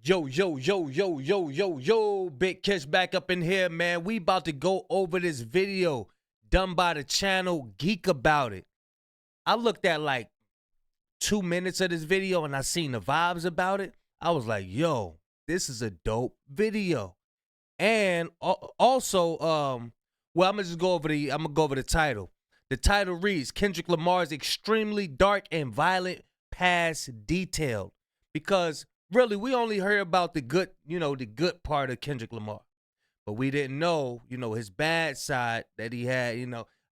Yo, Big Kish back up in here, man. We about to go over this video done by the channel Geek About It. I looked at like 2 minutes of this video and I seen the vibes about it. I was like, yo, this is a dope video. And also, I'm gonna go over the title. The title reads, Kendrick Lamar's extremely dark and violent past detailed. Because really, we only heard about the good, the good part of Kendrick Lamar. But we didn't know, his bad side that he had,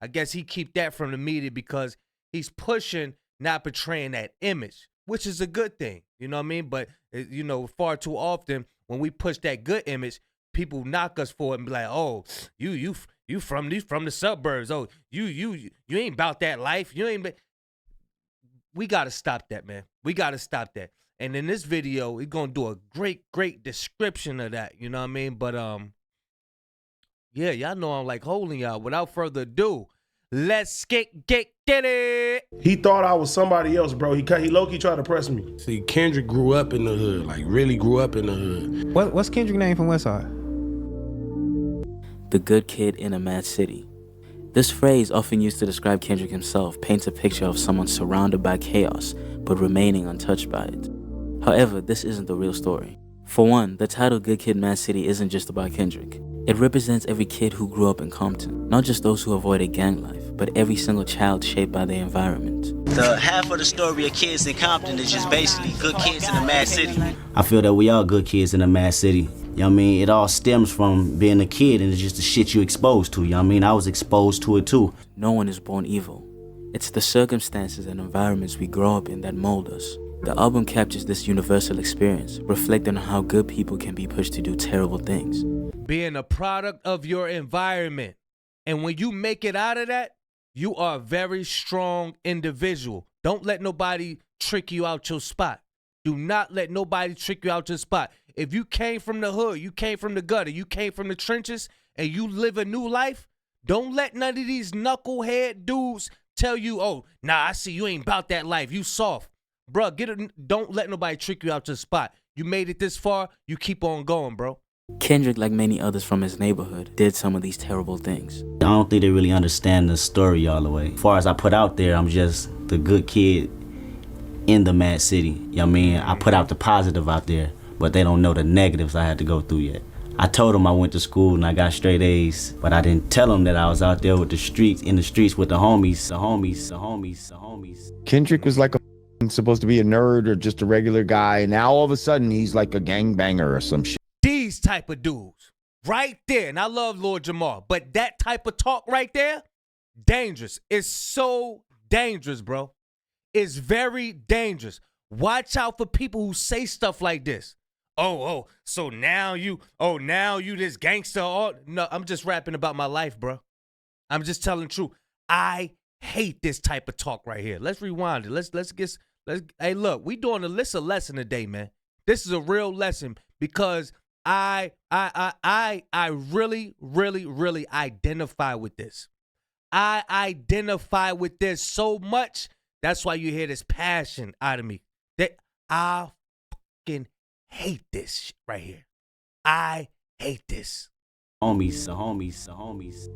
I guess he keep that from the media because he's pushing, not portraying that image, which is a good thing. You know what I mean? But, far too often when we push that good image, people knock us for it and be like, oh, you from the suburbs. Oh, you ain't about that life. We got to stop that, man. We got to stop that. And in this video, we're going to do a great description of that. You know what I mean? But, yeah, y'all know I'm like holding y'all. Without further ado, let's get it. He thought I was somebody else, bro. He low-key tried to press me. See, Kendrick grew up in the hood, like really grew up in the hood. What's Kendrick's name from Westside? The good kid in a mad city. This phrase, often used to describe Kendrick himself, paints a picture of someone surrounded by chaos, but remaining untouched by it. However, this isn't the real story. For one, the title Good Kid Mad City isn't just about Kendrick. It represents every kid who grew up in Compton, not just those who avoided gang life, but every single child shaped by their environment. The half of the story of kids in Compton is just basically good kids in a mad city. I feel that we all good kids in a mad city. You know what I mean? It all stems from being a kid and it's just the shit you exposed to. You know what I mean? I was exposed to it too. No one is born evil. It's the circumstances and environments we grow up in that mold us. The album captures this universal experience, reflecting on how good people can be pushed to do terrible things. Being a product of your environment. And when you make it out of that, you are a very strong individual. Don't let nobody trick you out your spot. Do not let nobody trick you out your spot. If you came from the hood, you came from the gutter, you came from the trenches, and you live a new life, don't let none of these knucklehead dudes tell you, oh, nah, I see you ain't about that life. You soft. Bruh, don't let nobody trick you out your spot. You made it this far, you keep on going, bro. Kendrick, like many others from his neighborhood, did some of these terrible things. I don't think they really understand the story all the way. As far as I put out there, I'm just the good kid in the mad city. You know what I mean? I put out the positive out there, but they don't know the negatives I had to go through yet. I told them I went to school and I got straight A's, but I didn't tell them that I was out there with the streets, in the streets with the homies. Kendrick was like supposed to be a nerd or just a regular guy. Now all of a sudden he's like a gangbanger or some shit. These type of dudes right there. And I love Lord Jamar, but that type of talk right there, dangerous. It's so dangerous, bro. It's very dangerous. Watch out for people who say stuff like this. So now you this gangster. No, I'm just rapping about my life, bro. I'm just telling the truth. I hate this type of talk right here. Let's rewind it. Hey, look, we doing a lesson today, man. This is a real lesson because I really identify with this. I identify with this so much. That's why you hear this passion out of me. That I fucking hate this shit right here. I hate this. Homies.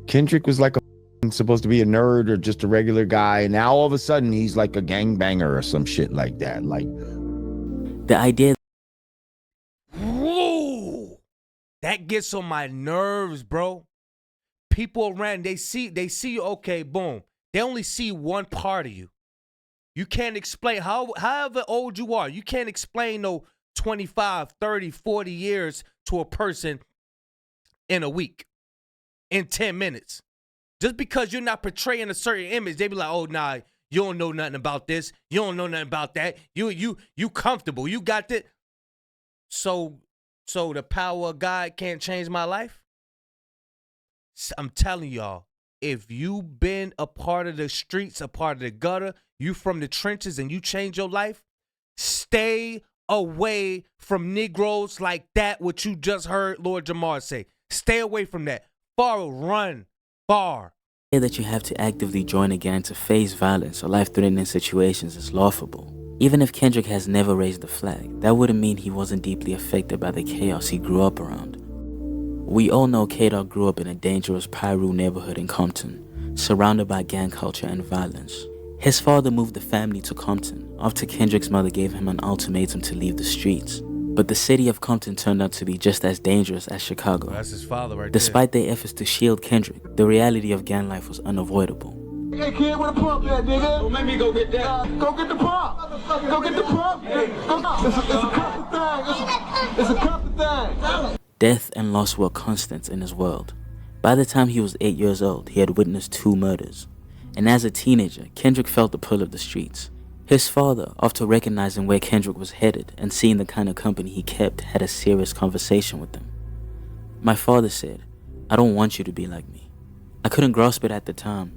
Kendrick was like supposed to be a nerd or just a regular guy. Now all of a sudden he's like a gangbanger or some shit like that. Like the idea. Whoa, that gets on my nerves, bro. People around, they see you, okay, boom. They only see one part of you. You can't explain, however old you are, you can't explain no 25, 30, 40 years to a person in a week, in 10 minutes. Just because you're not portraying a certain image, they be like, oh, nah, you don't know nothing about this. You don't know nothing about that. You comfortable. You got that. So the power of God can't change my life? I'm telling y'all, if you been a part of the streets, a part of the gutter, you from the trenches and you change your life, stay away from Negroes like that, what you just heard Lord Jamar say. Stay away from that. Run far. That you have to actively join a gang to face violence or life-threatening situations is laughable. Even if Kendrick has never raised a flag, that wouldn't mean he wasn't deeply affected by the chaos he grew up around. We all know K-Dog grew up in a dangerous Piru neighborhood in Compton, surrounded by gang culture and violence. His father moved the family to Compton after Kendrick's mother gave him an ultimatum to leave the streets. But the city of Compton turned out to be just as dangerous as Chicago. That's his father right Despite their efforts to shield Kendrick, the reality of gang life was unavoidable. Hey kid, where the pump at, nigga? Don't make me go get that. Go get the pump. Go get the pump. It's a Compton thing. It's a Compton thing. Death and loss were constants in his world. By the time he was 8 years old, he had witnessed 2 murders. And as a teenager, Kendrick felt the pull of the streets. His father, after recognizing where Kendrick was headed and seeing the kind of company he kept, had a serious conversation with him. My father said, "I don't want you to be like me." I couldn't grasp it at the time.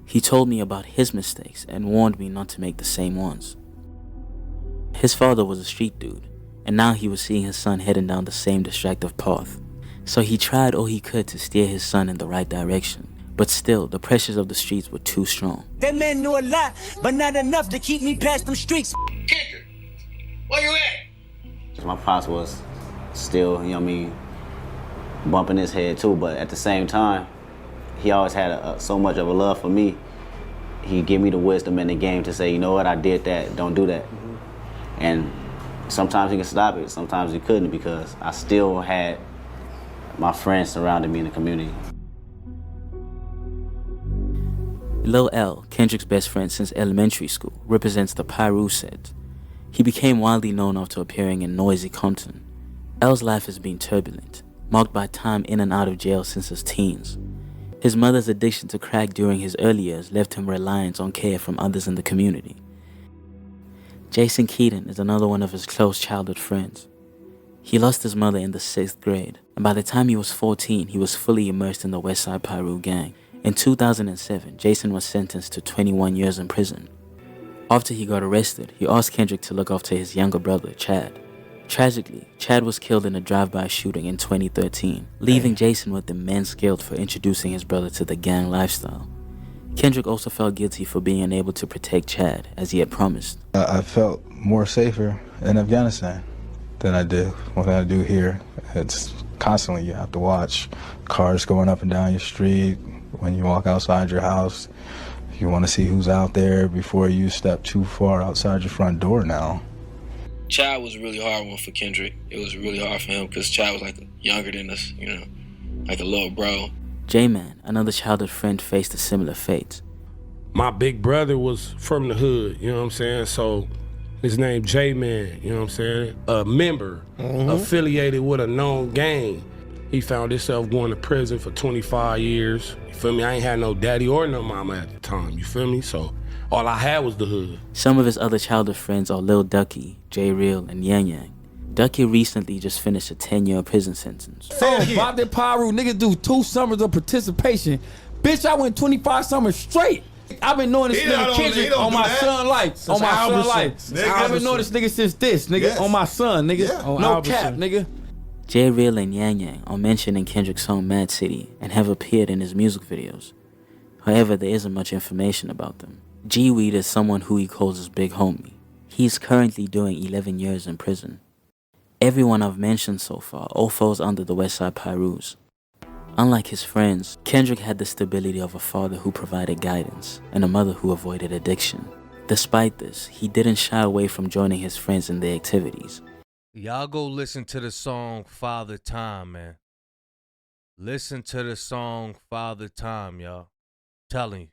He told me about his mistakes and warned me not to make the same ones. His father was a street dude, and now he was seeing his son heading down the same destructive path. So he tried all he could to steer his son in the right direction. But still, the pressures of the streets were too strong. That man knew a lot, but not enough to keep me past them streets. Kendrick, where you at? My pops was still, you know what I mean, bumping his head too, but at the same time, he always had so much of a love for me. He gave me the wisdom in the game to say, you know what, I did that, don't do that. And sometimes he could stop it, sometimes he couldn't, because I still had my friends surrounding me in the community. Lil L, Kendrick's best friend since elementary school, represents the Piru set. He became widely known after appearing in noisy Compton. L's life has been turbulent, marked by time in and out of jail since his teens. His mother's addiction to crack during his early years left him reliant on care from others in the community. Jason Keaton is another one of his close childhood friends. He lost his mother in the 6th grade, and by the time he was 14, he was fully immersed in the Westside Piru gang. In 2007, Jason was sentenced to 21 years in prison. After he got arrested, he asked Kendrick to look after his younger brother, Chad. Tragically, Chad was killed in a drive-by shooting in 2013, leaving Jason with immense guilt for introducing his brother to the gang lifestyle. Kendrick also felt guilty for being unable to protect Chad, as he had promised. I felt more safer in Afghanistan than I did what I do here. It's constantly, you have to watch cars going up and down your street. When you walk outside your house, you want to see who's out there before you step too far outside your front door now. Chad was a really hard one for Kendrick. It was really hard for him because Chad was like younger than us, you know, like a little bro. J-Man, another childhood friend, faced a similar fate. My big brother was from the hood, you know what I'm saying? So his name J-Man, you know what I'm saying? A member affiliated with a known gang. He found himself going to prison for 25 years. You feel me? I ain't had no daddy or no mama at the time, you feel me? So all I had was the hood. Some of his other childhood friends are Lil Ducky, J Real, and Yang Yang. Ducky recently just finished a 10-year prison sentence. So about that Piru, niggas do 2 summers of participation. Bitch, I went 25 summers straight. I've been knowing this nigga Kendrick on my son life. On my son life. I've been knowing this nigga since this, nigga. Yes. On my son, nigga. Yeah. No cap, nigga. J Real and Yang Yang are mentioned in Kendrick's song Mad City and have appeared in his music videos. However, there isn't much information about them. G-Weed is someone who he calls his big homie. He is currently doing 11 years in prison. Everyone I've mentioned so far all falls under the Westside Pirus. Unlike his friends, Kendrick had the stability of a father who provided guidance and a mother who avoided addiction. Despite this, he didn't shy away from joining his friends in their activities. Y'all go listen to the song Father Time, man. Listen to the song Father Time, y'all. Telling you,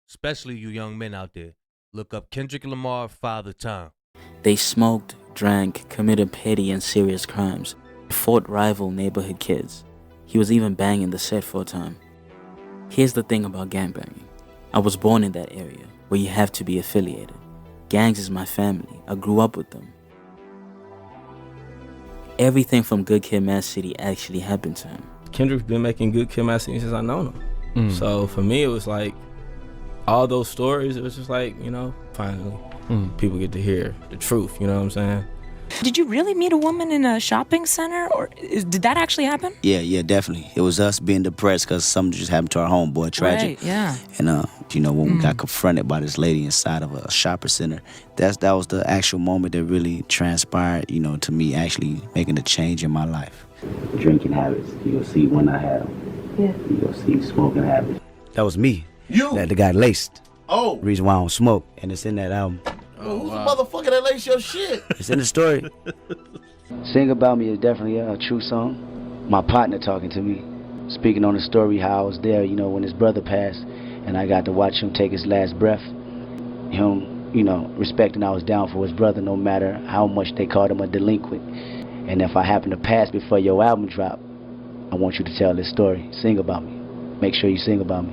especially you young men out there, look up Kendrick Lamar, Father Time. They smoked, drank, committed petty and serious crimes, fought rival neighborhood kids. He was even banging the set for a time. Here's the thing about gangbanging. I was born in that area where you have to be affiliated. Gangs is my family. I grew up with them. Everything from Good Kid, Mad City actually happened to him. Kendrick's been making Good Kid, Mad City since I known him. So for me, it was like, all those stories, it was just like, you know, finally, people get to hear the truth, you know what I'm saying? Did you really meet a woman in a shopping center, or did that actually happen? Yeah, definitely. It was us being depressed because something just happened to our homeboy, tragic. Right, yeah. And when we got confronted by this lady inside of a shopping center, that was the actual moment that really transpired, to me actually making a change in my life. Drinking habits, you'll see when I have them. Yeah. You'll see smoking habits. That was me. You? That the guy laced. Oh. Reason why I don't smoke, and it's in that album. Who's the motherfucker that lace your shit? It's in the story. Sing About Me is definitely a true song. My partner talking to me, speaking on the story how I was there, when his brother passed, and I got to watch him take his last breath. Him, respecting I was down for his brother no matter how much they called him a delinquent. And if I happen to pass before your album drop, I want you to tell this story. Sing about me. Make sure you sing about me.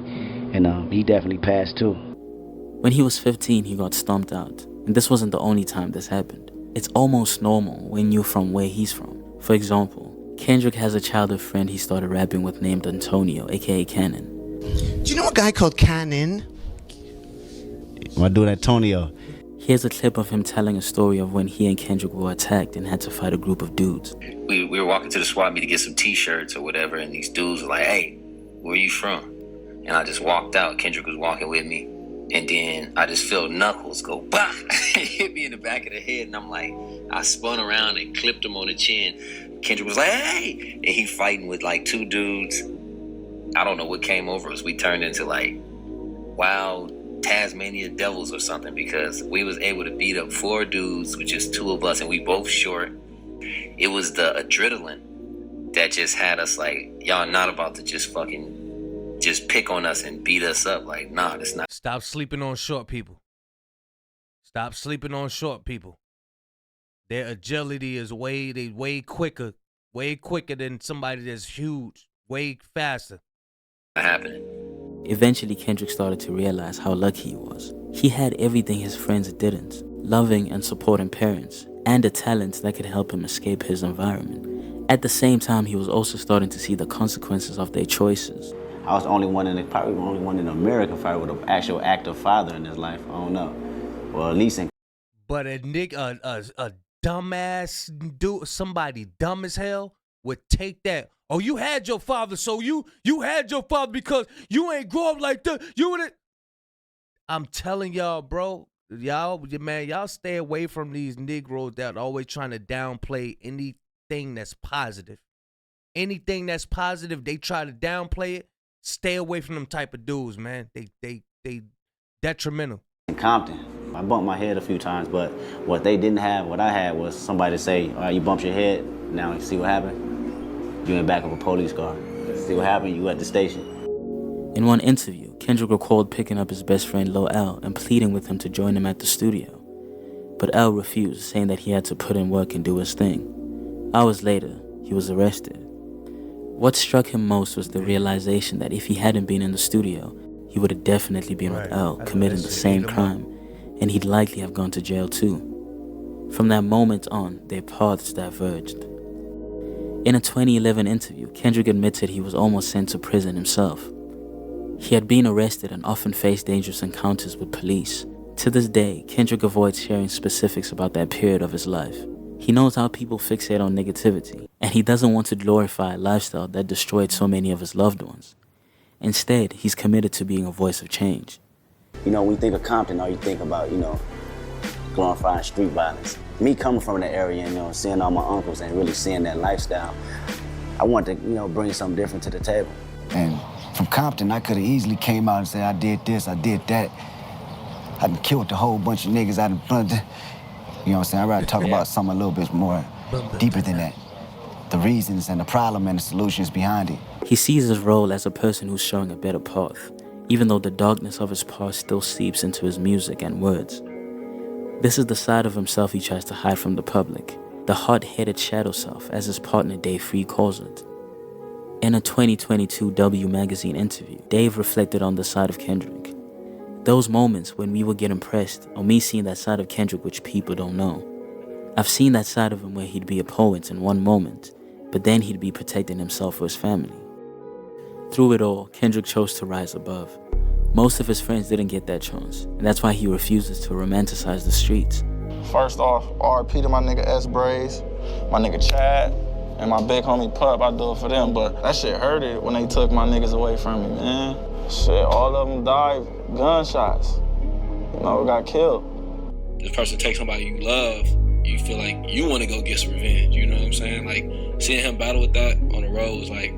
And he definitely passed too. When he was 15, he got stomped out. And this wasn't the only time this happened. It's almost normal when you're from where he's from. For example, Kendrick has a childhood friend he started rapping with named Antonio, aka Cannon. Do you know a guy called Cannon? My dude Antonio. Here's a clip of him telling a story of when he and Kendrick were attacked and had to fight a group of dudes. We were walking to the swap meet to get some t-shirts or whatever, and these dudes were like, "Hey, where are you from?" And I just walked out. Kendrick was walking with me. And then I just felt knuckles go bah! It hit me in the back of the head, and I'm like, I spun around and clipped him on the chin. Kendrick was like, "Hey!" And he fighting with like two dudes. I don't know what came over us. We turned into like wild Tasmania devils or something because we was able to beat up 4 dudes with just 2 of us, and we both short. It was the adrenaline that just had us like, y'all not about to just pick on us and beat us up. Like, nah, that's not. Stop sleeping on short people. Stop sleeping on short people. Their agility is way quicker than somebody that's huge, way faster. Happening. Eventually, Kendrick started to realize how lucky he was. He had everything his friends didn't: loving and supporting parents, and a talent that could help him escape his environment. At the same time, he was also starting to see the consequences of their choices. I was probably the only one in America with an actual active father in his life. I don't know. Well, at least in. But a dumbass dude, somebody dumb as hell, would take that. Oh, you had your father, so you had your father because you ain't grow up like that. I'm telling y'all, bro, y'all stay away from these Negroes that are always trying to downplay anything that's positive. Anything that's positive, they try to downplay it. Stay away from them type of dudes, man. They detrimental. In Compton, I bumped my head a few times, but what they didn't have, what I had was somebody to say, "All right, you bumped your head. Now you see what happened? You in back of a police car. See what happened? You at the station." In one interview, Kendrick recalled picking up his best friend Lil L and pleading with him to join him at the studio. But L refused, saying that he had to put in work and do his thing. Hours later, he was arrested. What struck him most was the realization that if he hadn't been in the studio, he would have definitely been with L, committing the same crime, and he'd likely have gone to jail too. From that moment on, their paths diverged. In a 2011 interview, Kendrick admitted he was almost sent to prison himself. He had been arrested and often faced dangerous encounters with police. To this day, Kendrick avoids sharing specifics about that period of his life. He knows how people fixate on negativity, and he doesn't want to glorify a lifestyle that destroyed so many of his loved ones. Instead, he's committed to being a voice of change. When you think of Compton, all you think about, glorifying street violence. Me coming from the area, seeing all my uncles and really seeing that lifestyle, I want to, bring something different to the table. And from Compton, I could have easily came out and said, I did this, I did that. I done killed a whole bunch of niggas, I done. You know what I'm saying? I'd rather talk about something a little bit more deeper than that. The reasons and the problem and the solutions behind it. He sees his role as a person who's showing a better path, even though the darkness of his past still seeps into his music and words. This is the side of himself he tries to hide from the public, the hot-headed shadow self, as his partner Dave Free calls it. In a 2022 W magazine interview, Dave reflected on the side of Kendrick. Those moments when we would get impressed, or me seeing that side of Kendrick which people don't know. I've seen that side of him where he'd be a poet in one moment, but then he'd be protecting himself or his family. Through it all, Kendrick chose to rise above. Most of his friends didn't get that chance, and that's why he refuses to romanticize the streets. First off, RP to my nigga S Braze, my nigga Chad, and my big homie Pup. I do it for them, but that shit hurted when they took my niggas away from me, man. Shit, all of them died gunshots. You know, got killed. This person takes somebody you love, you feel like you want to go get some revenge. You know what I'm saying? Like, seeing him battle with that on the road was like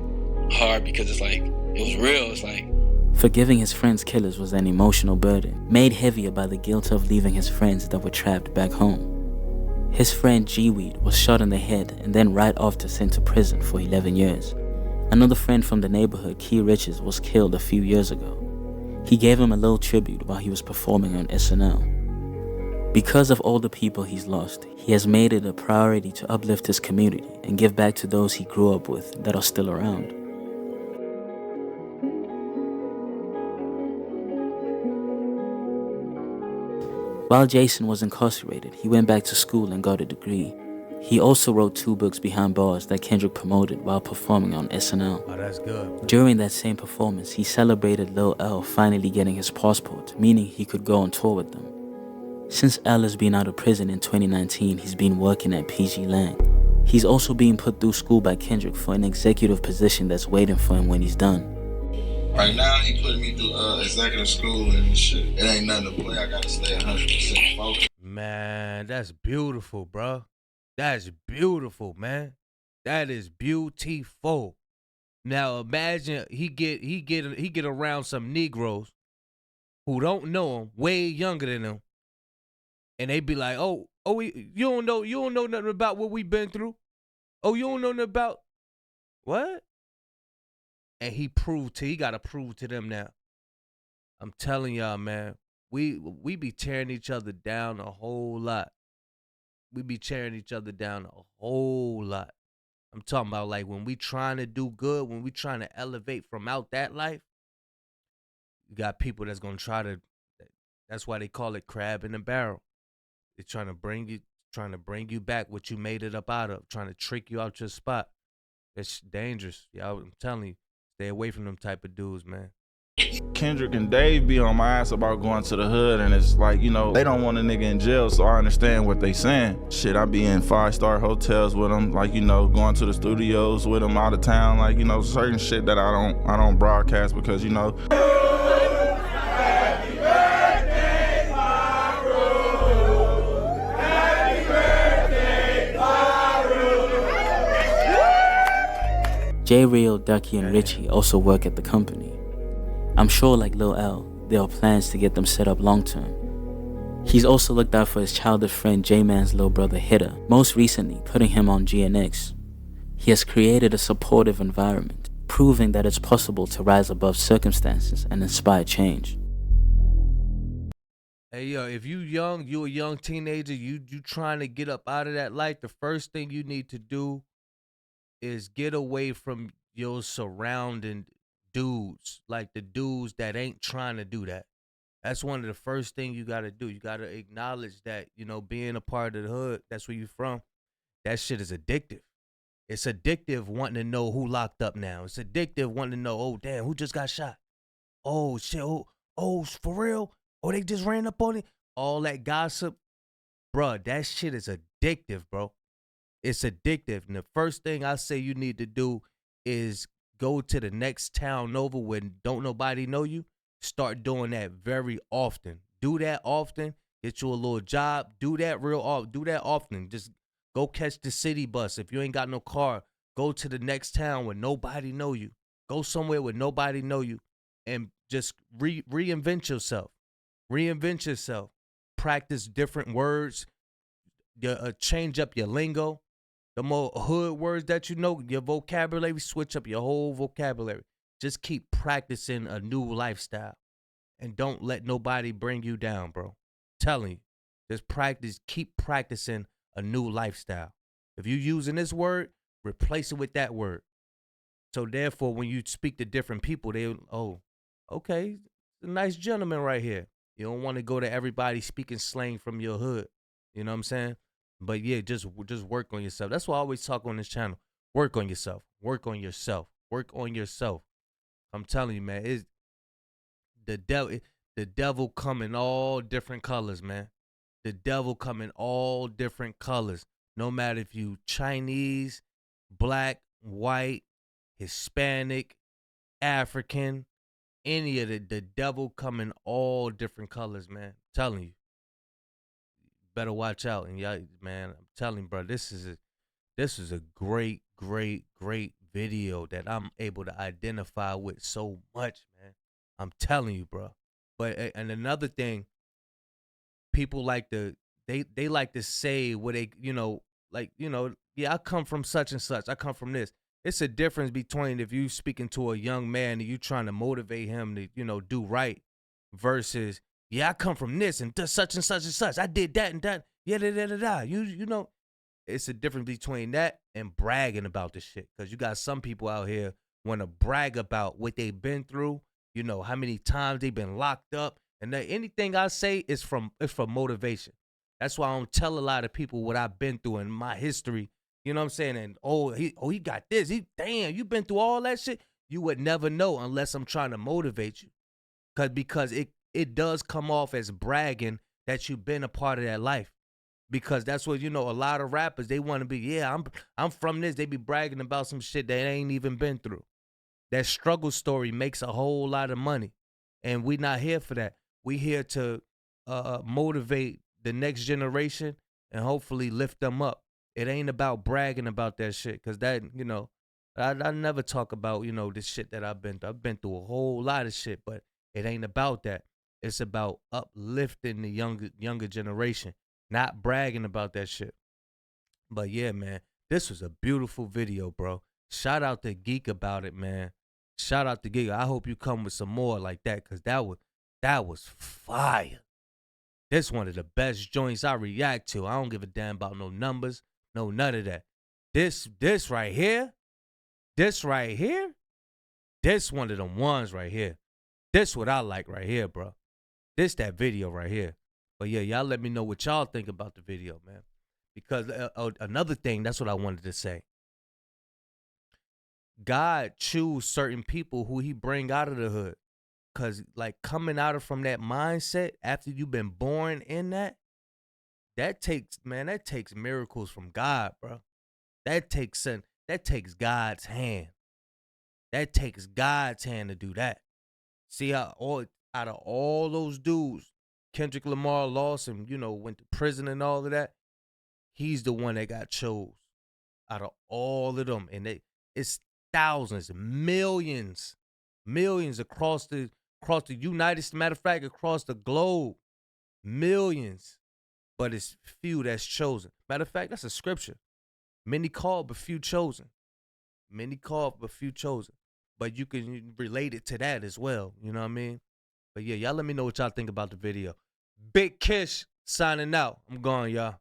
hard because it's like, it was real. It's like, Forgiving his friend's killers was an emotional burden, made heavier by the guilt of leaving his friends that were trapped back home. His friend G-Weed was shot in the head and then right after sent to prison for 11 years. Another friend from the neighborhood, Key Richards, was killed a few years ago. He gave him a little tribute while he was performing on SNL. Because of all the people he's lost, he has made it a priority to uplift his community and give back to those he grew up with that are still around. While Jason was incarcerated, he went back to school and got a degree. He also wrote 2 books behind bars that Kendrick promoted while performing on SNL. Oh, that's good. During that same performance, he celebrated Lil L finally getting his passport, meaning he could go on tour with them. Since L has been out of prison in 2019, he's been working at PG Lang. He's also being put through school by Kendrick for an executive position that's waiting for him when he's done. Right now, he putting me through executive school and shit. It ain't nothing to play. I gotta stay 100% focused. Man, that's beautiful, bro. That's beautiful, man. That is beautiful. Now imagine he get around some Negroes who don't know him, way younger than him, and they be like, you don't know nothing about what we've been through. Oh, you don't know nothing about what? And he got to prove to them now. I'm telling y'all, man, we be tearing each other down a whole lot. We be tearing each other down a whole lot. I'm talking about like when we trying to do good, when we trying to elevate from out that life, you got people that's going to try to, that's why they call it crab in the barrel. They're trying to bring you back what you made it up out of, trying to trick you out your spot. It's dangerous. Y'all, I'm telling you. Stay away from them type of dudes, man. Kendrick and Dave be on my ass about going to the hood, and it's like, you know, they don't want a nigga in jail, so I understand what they saying. Shit, I be in 5-star hotels with them, like, you know, going to the studios with them out of town, like, you know, certain shit that I don't broadcast because, you know. J Real, Ducky, and Richie also work at the company. I'm sure, like Lil L, there are plans to get them set up long term. He's also looked out for his childhood friend J-Man's little brother Hitter, most recently putting him on GNX. He has created a supportive environment, proving that it's possible to rise above circumstances and inspire change. Hey, yo, if you a young teenager, you trying to get up out of that life, the first thing you need to do is get away from your surrounding dudes, like the dudes that ain't trying to do that. That's one of the first things you got to do. You got to acknowledge that, you know, being a part of the hood, that's where you from, that shit is addictive. It's addictive wanting to know who locked up now. It's addictive wanting to know, oh, damn, who just got shot? Oh, shit, oh, for real? Oh, they just ran up on it? All that gossip. Bruh, that shit is addictive, bro. It's addictive. And the first thing I say you need to do is go to the next town over when don't nobody know you. Start doing that very often. Do that often. Get you a little job. Do that do that often. Just go catch the city bus. If you ain't got no car, go to the next town where nobody know you. Go somewhere where nobody know you and just reinvent yourself. Reinvent yourself. Practice different words. Change up your lingo. The more hood words that you know, your vocabulary, switch up your whole vocabulary. Just keep practicing a new lifestyle. And don't let nobody bring you down, bro. I'm telling you. Just keep practicing a new lifestyle. If you're using this word, replace it with that word. So therefore, when you speak to different people, okay, a nice gentleman right here. You don't want to go to everybody speaking slang from your hood. You know what I'm saying? But yeah, just work on yourself. That's why I always talk on this channel. Work on yourself. Work on yourself. Work on yourself. I'm telling you, man, the devil come in all different colors, man. the devil come in all different colors. No matter if you Chinese, black, white, Hispanic, African, any of the devil come in all different colors, man. I'm telling you. Better watch out. And y'all, man, I'm telling you, bro, this is a great, great, great video that I'm able to identify with so much, man. I'm telling you, bro. But and another thing, people like to they like to say what they, yeah, I come from such and such. I come from this. It's a difference between if you speaking to a young man and you trying to motivate him to, do right versus, yeah, I come from this and such and such and such. I did that and that. Yeah, da. You know, it's a difference between that and bragging about this shit. Because you got some people out here want to brag about what they've been through, how many times they've been locked up. And anything I say is from motivation. That's why I don't tell a lot of people what I've been through in my history. You know what I'm saying? And he got this. Damn, you been through all that shit. You would never know unless I'm trying to motivate you. Because it does come off as bragging that you've been a part of that life. Because that's what, a lot of rappers, they want to be, yeah, I'm from this. They be bragging about some shit they ain't even been through. That struggle story makes a whole lot of money. And we not here for that. We here to motivate the next generation and hopefully lift them up. It ain't about bragging about that shit. Because that, I never talk about, this shit that I've been through. I've been through a whole lot of shit, but it ain't about that. It's about uplifting the younger generation, not bragging about that shit. But yeah, man, this was a beautiful video, bro. Shout out to Geek about it, man. Shout out to Geek. I hope you come with some more like that, because that was fire. This one of the best joints I react to. I don't give a damn about no numbers, no none of that. This right here, this one of them ones right here. This what I like right here, bro. This that video right here. But yeah, y'all let me know what y'all think about the video, man. Because another thing, that's what I wanted to say. God choose certain people who he bring out of the hood. Because like coming out of from that mindset after you've been born in that takes miracles from God, bro. That takes God's hand. That takes God's hand to do that. See how out of all those dudes, Kendrick Lamar lost and, went to prison and all of that. He's the one that got chose out of all of them. And it's thousands, millions across the United States, matter of fact, across the globe. Millions. But it's few that's chosen. Matter of fact, that's a scripture. Many called, but few chosen. Many called, but few chosen. But you can relate it to that as well. You know what I mean? But yeah, y'all let me know what y'all think about the video. Big Kish signing out. I'm gone, y'all.